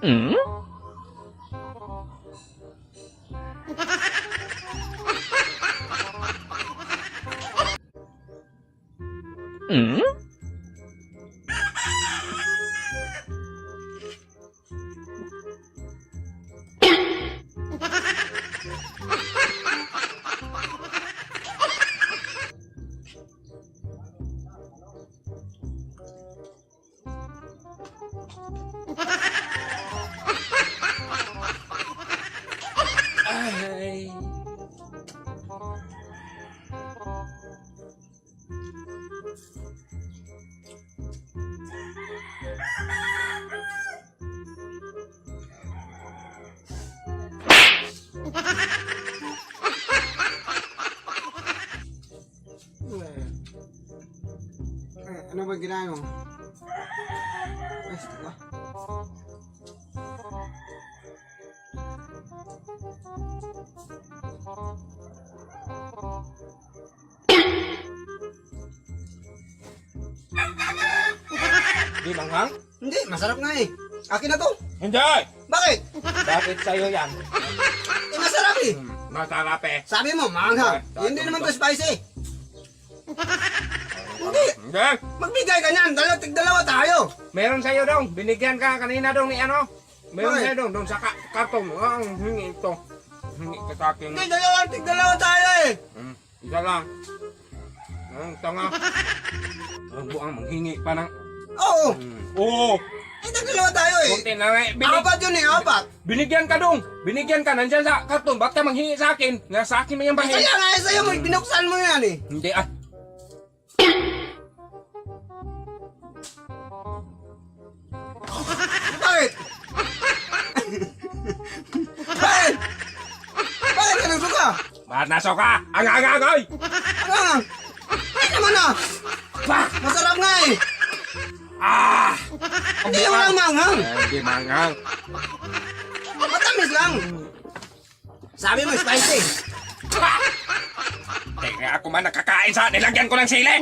Hmm? Hmm? Ay. Ano ba ginagawa mo? Basta. Di manghang? Hindi, masarap nga eh. Akin na to. Hindi! Bakit? Bakit sa'yo yan? Eh, masarap eh. Masarap eh. Sabi mo, maanghang. Hindi naman to spicy. Hindi. Hindi! Magbigay ka niyan. Tig-dalawa tayo. Meron sa'yo dong. Binigyan ka kanina dong ni ano. Meron Bakit? sa'yo dong sa karton. Ang hingi ito. Hingi ka sa akin. Hindi, tig-dalawa tayo eh. Isa lang. Ang tanga. Ang buang manghingi pa ng... Oo. Oo! Eh, tig-dalawa tayo eh. Kunti na nga. Apat yun eh, apat. Binigyan ka dong. Binigyan ka. Nandyan sa karton. Ba't ka manghingi sa akin? Nga sa akin mo yung bahin. Kaya nga eh, sa'yo mo. Binuksan mo yan eh. Hindi ah. Bakit? Bakit? Bakit ka nagsuka? Ba't naso ka? Ang-ang-ang-ay! Ano? Ay naman ah. Bah! Masarap nga eh. Ah! Hindi mo lang manghang. Hindi mangang. Matamis lang. Sabi mo spicy. Teka ako man nakakain sa nilagyan ko ng sili.